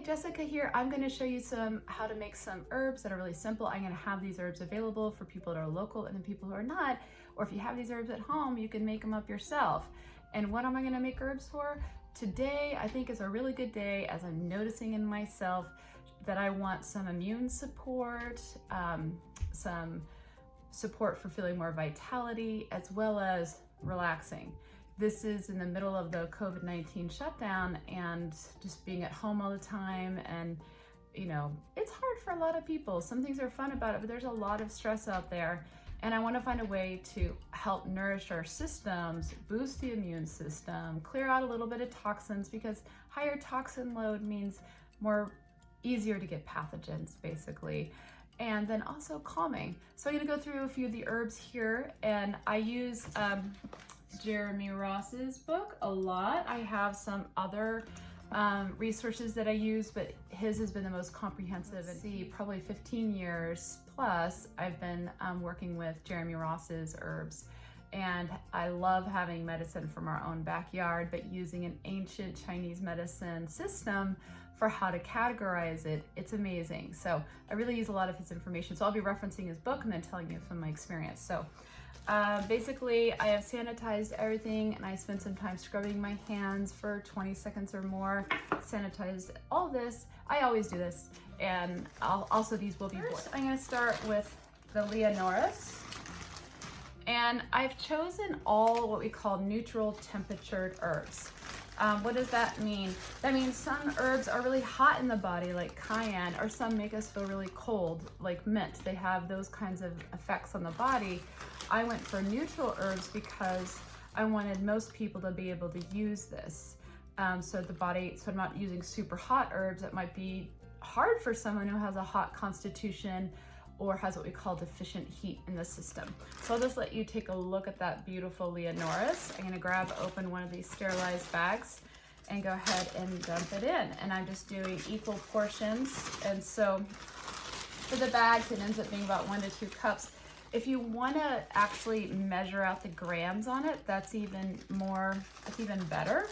Jessica here. I'm going to show you how to make some herbs that are really simple. I'm going to have these herbs available for people that are local and then people who are not, or if you have these herbs at home, you can make them up yourself. And what am I going to make herbs for? Today, I think is a really good day as I'm noticing in myself that I want some immune support, some support for feeling more vitality, as well as relaxing. This is in the middle of the COVID-19 shutdown and just being at home all the time, and you know, it's hard for a lot of people. Some things are fun about it, but there's a lot of stress out there, and I want to find a way to help nourish our systems, boost the immune system, clear out a little bit of toxins, because higher toxin load means easier to get pathogens basically, and then also calming. So I'm going to go through a few of the herbs here, and I use Jeremy Ross's book a lot. I have some other resources that I use, but his has been the most comprehensive. And probably 15 years plus I've been working with Jeremy Ross's herbs, and I love having medicine from our own backyard, but using an ancient Chinese medicine system for how to categorize it. It's amazing. So I really use a lot of his information. So I'll be referencing his book and then telling you from my experience. So basically, I have sanitized everything, and I spent some time scrubbing my hands for 20 seconds or more, sanitized all this. I always do this, and also these will be boiled. I'm going to start with the Leonoris, and I've chosen all what we call neutral temperatured herbs. What does that mean? That means some herbs are really hot in the body, like cayenne, or some make us feel really cold, like mint. They have those kinds of effects on the body. I went for neutral herbs because I wanted most people to be able to use this. So I'm not using super hot herbs that might be hard for someone who has a hot constitution or has what we call deficient heat in the system. So I'll just let you take a look at that beautiful Leonoris. I'm gonna open one of these sterilized bags and go ahead and dump it in. And I'm just doing equal portions. And so for the bags, it ends up being about 1 to 2 cups. If you wanna actually measure out the grams on it, that's even better,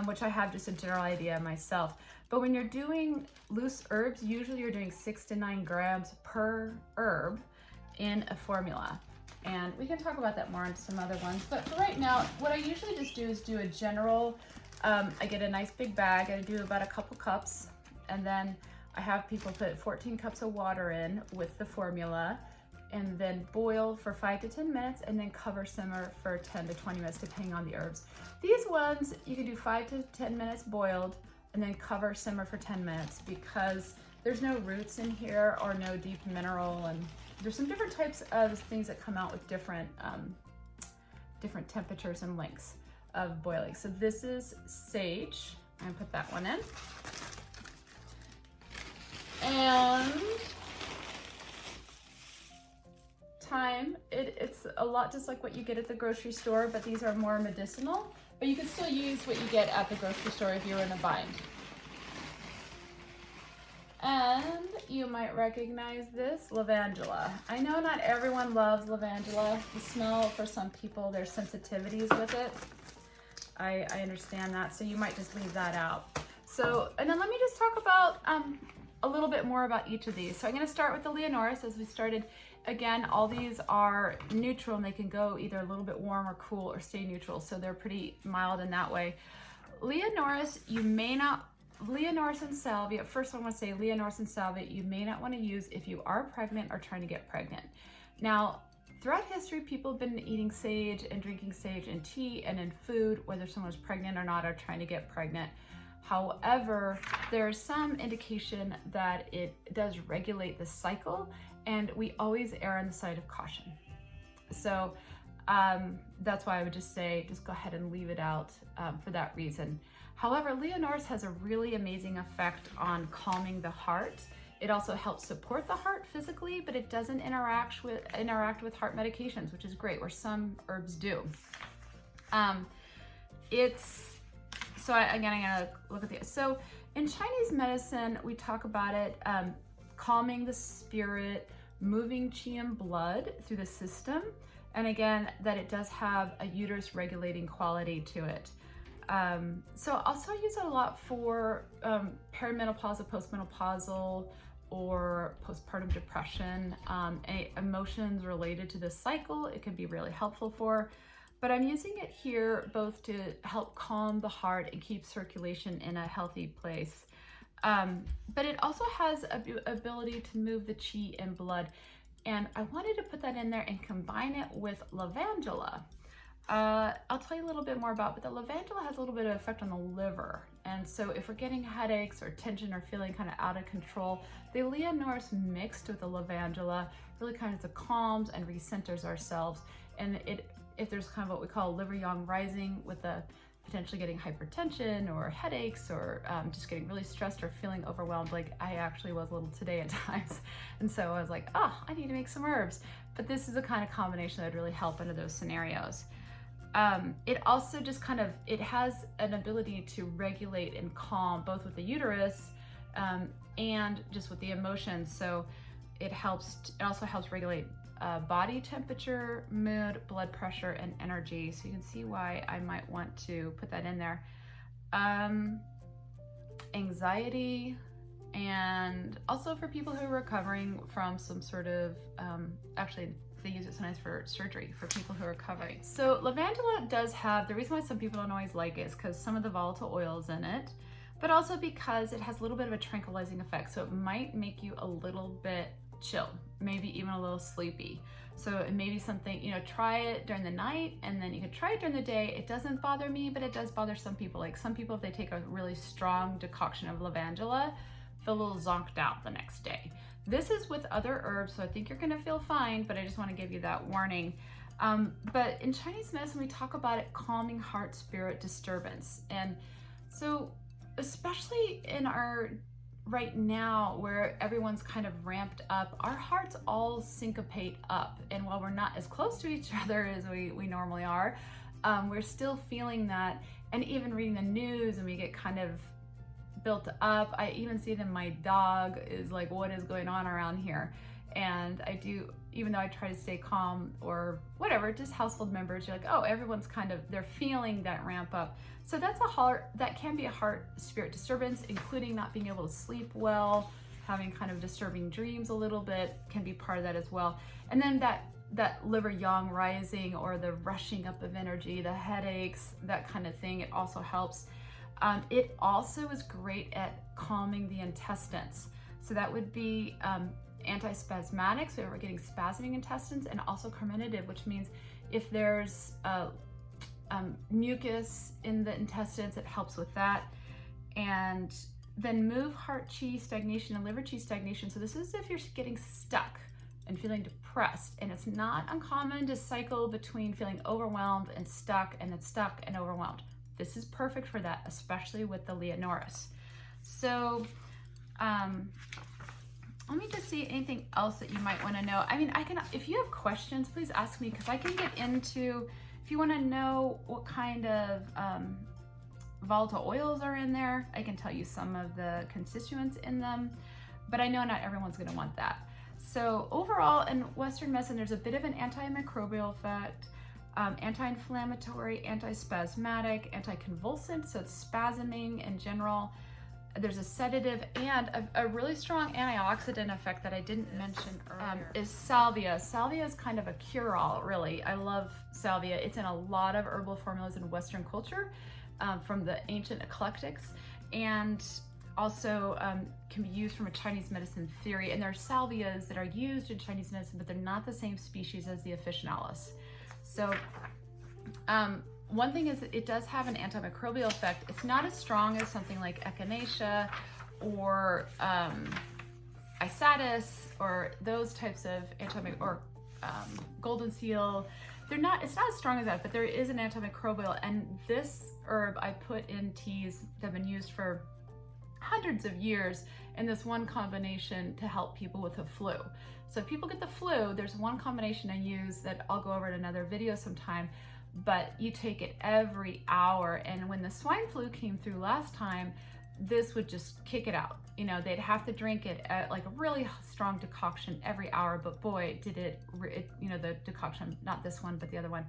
which I have just a general idea myself. But when you're doing loose herbs, usually you're doing 6 to 9 grams per herb in a formula. And we can talk about that more in some other ones. But for right now, what I usually just do is do a general, I get a nice big bag, I do about a couple cups, and then I have people put 14 cups of water in with the formula, and then boil for 5 to 10 minutes, and then simmer for 10 to 20 minutes, depending on the herbs. These ones, you can do 5 to 10 minutes boiled, and then simmer for 10 minutes, because there's no roots in here or no deep mineral, and there's some different types of things that come out with different temperatures and lengths of boiling. So this is sage. I'm gonna put that one in. And thyme, it's a lot just like what you get at the grocery store, but these are more medicinal. But you can still use what you get at the grocery store if you're in a bind. And you might recognize this, lavandula. I know not everyone loves lavandula. The smell, for some people, there's sensitivities with it. I understand that, so you might just leave that out. So, and then let me just talk about a little bit more about each of these. So I'm gonna start with the Leonoris as we started. Again, all these are neutral, and they can go either a little bit warm or cool or stay neutral, so they're pretty mild in that way. Leonoris, Leonoris and salvia, first I want to say Leonoris and salvia, you may not want to use if you are pregnant or trying to get pregnant. Now, throughout history, people have been eating sage and drinking sage in tea and in food, whether someone's pregnant or not or trying to get pregnant. However, there's some indication that it does regulate the cycle, and we always err on the side of caution. So that's why I would just say, just go ahead and leave it out for that reason. However, Leonoris has a really amazing effect on calming the heart. It also helps support the heart physically, but it doesn't interact with heart medications, which is great, where some herbs do. So I'm gonna look at this. So in Chinese medicine, we talk about it calming the spirit, moving qi and blood through the system, and again, that it does have a uterus regulating quality to it. So also I use it a lot for perimenopausal, postmenopausal, or postpartum depression, emotions related to this cycle. It can be really helpful for, but I'm using it here both to help calm the heart and keep circulation in a healthy place. But it also has a ability to move the chi and blood. And I wanted to put that in there and combine it with lavandula. I'll tell you a little bit more about, but the lavandula has a little bit of effect on the liver. And so if we're getting headaches or tension or feeling kind of out of control, the Leonoris mixed with the lavandula really kind of calms and recenters ourselves. And if there's kind of what we call liver yang rising with the potentially getting hypertension or headaches or just getting really stressed or feeling overwhelmed, like I actually was a little today at times. And so I was like, oh, I need to make some herbs. But this is the kind of combination that would really help under those scenarios. It also just kind of, it has an ability to regulate and calm both with the uterus and just with the emotions. So it also helps regulate body temperature, mood, blood pressure, and energy. So you can see why I might want to put that in there. Anxiety, and also for people who are recovering from some sort of, actually they use it sometimes for surgery for people who are recovering. So lavandula does have, the reason why some people don't always like it is because some of the volatile oils in it, but also because it has a little bit of a tranquilizing effect. So it might make you a little bit chill, maybe even a little sleepy. So it may be something, you know, try it during the night and then you can try it during the day. It doesn't bother me, but it does bother some people. Like some people, if they take a really strong decoction of lavandula, feel a little zonked out the next day. This is with other herbs, so I think you're gonna feel fine, but I just wanna give you that warning. But in Chinese medicine, we talk about it calming heart spirit disturbance. And so especially in our right now where everyone's kind of ramped up, our hearts all syncopate up. And while we're not as close to each other as we normally are, we're still feeling that. And even reading the news and we get kind of built up. I even see it in my dog is like, what is going on around here? And I do, even though I try to stay calm or whatever, just household members, you're like, oh, everyone's kind of, they're feeling that ramp up. So that's that can be a heart spirit disturbance, including not being able to sleep well, having kind of disturbing dreams a little bit can be part of that as well. And then that liver yang rising or the rushing up of energy, the headaches, that kind of thing, it also helps. It also is great at calming the intestines. So that would be antispasmodic, so we're getting spasming intestines, and also carminative, which means if there's mucus in the intestines, it helps with that. And then move heart chi stagnation and liver chi stagnation. So this is if you're getting stuck and feeling depressed, and it's not uncommon to cycle between feeling overwhelmed and stuck, and then stuck and overwhelmed. This is perfect for that, especially with the Leonoris. So let me just see anything else that you might want to know. I mean, if you have questions, please ask me, because I can get into, if you want to know what kind of volatile oils are in there, I can tell you some of the constituents in them, but I know not everyone's going to want that. So overall, in Western medicine, there's a bit of an antimicrobial effect, anti-inflammatory, antispasmodic, anticonvulsant, so it's spasming in general. There's a sedative and a really strong antioxidant effect that I didn't mention earlier is salvia. Salvia is kind of a cure-all, really. I love salvia. It's in a lot of herbal formulas in Western culture from the ancient eclectics, and also can be used from a Chinese medicine theory. And there are salvias that are used in Chinese medicine, but they're not the same species as the officinalis. So one thing is that it does have an antimicrobial effect. It's not as strong as something like echinacea or isatis or those types of golden seal. It's not as strong as that, but there is an antimicrobial. And this herb I put in teas that have been used for hundreds of years in this one combination to help people with the flu. So if people get the flu, there's one combination I use that I'll go over in another video sometime, but you take it every hour. And when the swine flu came through last time, this would just kick it out. You know, they'd have to drink it at like a really strong decoction every hour, but boy, did it, you know, the decoction, not this one, but the other one,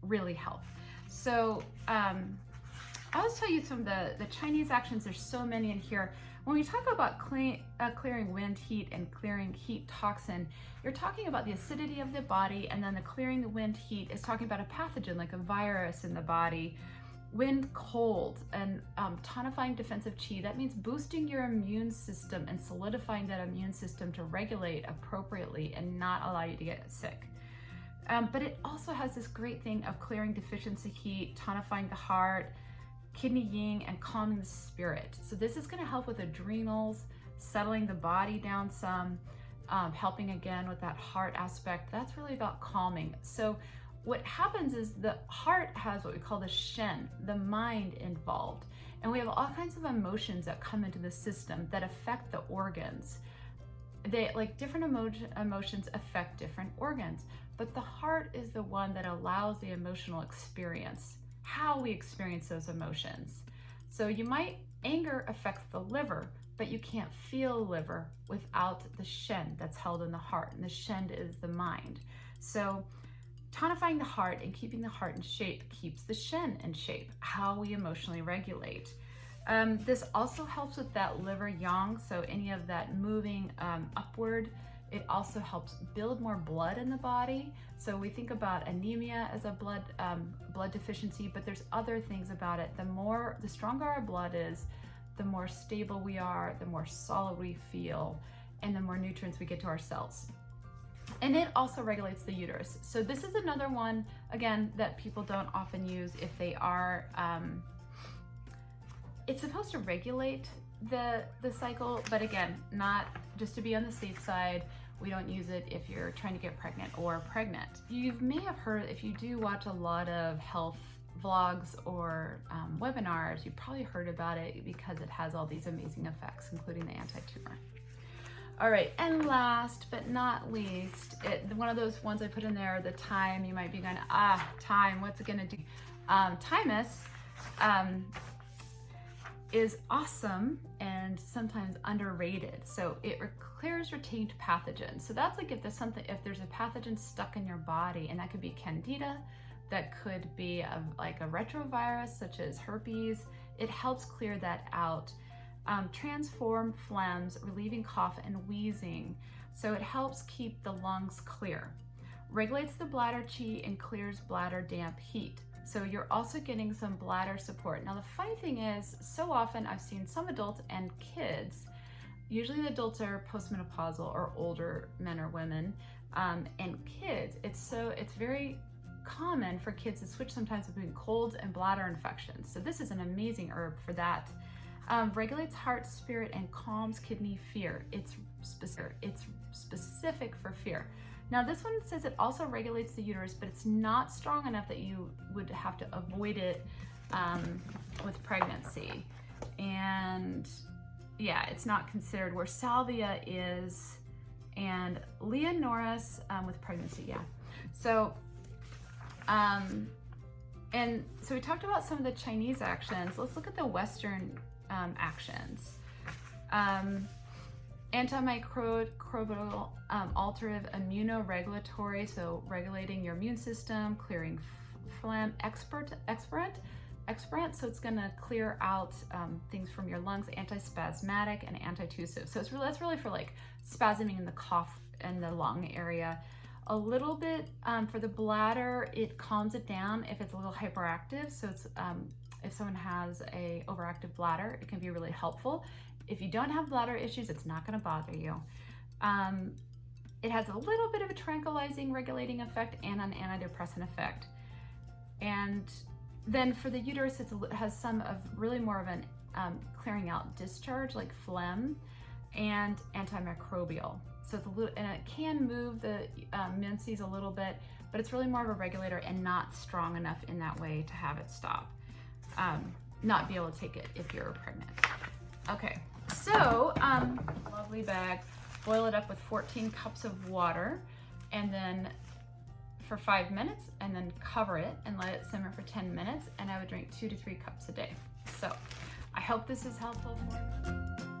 really helped. So I'll just tell you some of the Chinese actions. There's so many in here. When we talk about clearing wind, heat, and clearing heat toxin, you're talking about the acidity of the body, and then the clearing the wind, heat is talking about a pathogen like a virus in the body. Wind, cold, and tonifying defensive qi. That means boosting your immune system and solidifying that immune system to regulate appropriately and not allow you to get sick. But it also has this great thing of clearing deficiency heat, tonifying the heart, kidney yin, and calming the spirit. So this is going to help with adrenals, settling the body down some, helping again with that heart aspect. That's really about calming. So what happens is the heart has what we call the shen, the mind involved. And we have all kinds of emotions that come into the system that affect the organs. They, like, different emotions affect different organs, but the heart is the one that allows the emotional experience, how we experience those emotions. So anger affects the liver, but you can't feel liver without the shen that's held in the heart, and the shen is the mind. So tonifying the heart and keeping the heart in shape keeps the shen in shape, how we emotionally regulate. This also helps with that liver yang, so any of that moving upward. It also helps build more blood in the body. So we think about anemia as a blood deficiency, but there's other things about it. The stronger our blood is, the more stable we are, the more solid we feel, and the more nutrients we get to our cells. And it also regulates the uterus. So this is another one, again, that people don't often use if they are, it's supposed to regulate the cycle, but again, not just to be on the safe side. We don't use it if you're trying to get pregnant or pregnant. You may have heard, if you do watch a lot of health vlogs or webinars, you've probably heard about it because it has all these amazing effects, including the anti-tumor. All right, and last but not least, one of those ones I put in there, the thyme. You might be going, thyme, what's it gonna do? Thymus is awesome and sometimes underrated. So it clears retained pathogens. So that's like if there's a pathogen stuck in your body, and that could be candida, that could be like a retrovirus such as herpes. It helps clear that out. Transform phlegms, relieving cough and wheezing. So it helps keep the lungs clear. Regulates the bladder qi and clears bladder damp heat. So you're also getting some bladder support. Now the funny thing is, so often I've seen some adults and kids, usually the adults are postmenopausal or older men or women, and kids, it's very common for kids to switch sometimes between colds and bladder infections. So this is an amazing herb for that. Regulates heart, spirit, and calms kidney fear. It's specific for fear. Now this one says it also regulates the uterus, but it's not strong enough that you would have to avoid it with pregnancy. And yeah, it's not considered, where salvia is, and leonoris with pregnancy, yeah. So, and so we talked about some of the Chinese actions. Let's look at the Western actions. Antimicrobial, alterative, immunoregulatory, so regulating your immune system, clearing phlegm, expirant, so it's going to clear out things from your lungs, antispasmatic, and antitussive. So that's really for like spasming in the cough and the lung area. A little bit for the bladder, it calms it down if it's a little hyperactive. So it's if someone has a overactive bladder, it can be really helpful. If you don't have bladder issues, it's not going to bother you. It has a little bit of a tranquilizing, regulating effect and an antidepressant effect. And then for the uterus, it has some of really more of an clearing out discharge, like phlegm, and antimicrobial. So it's a little, and it can move the menses a little bit, but it's really more of a regulator and not strong enough in that way to have it stop. Not be able to take it if you're pregnant. Okay, so lovely bag, boil it up with 14 cups of water, and then for 5 minutes, and then cover it and let it simmer for 10 minutes, and I would drink 2 to 3 cups a day. So I hope this is helpful for you.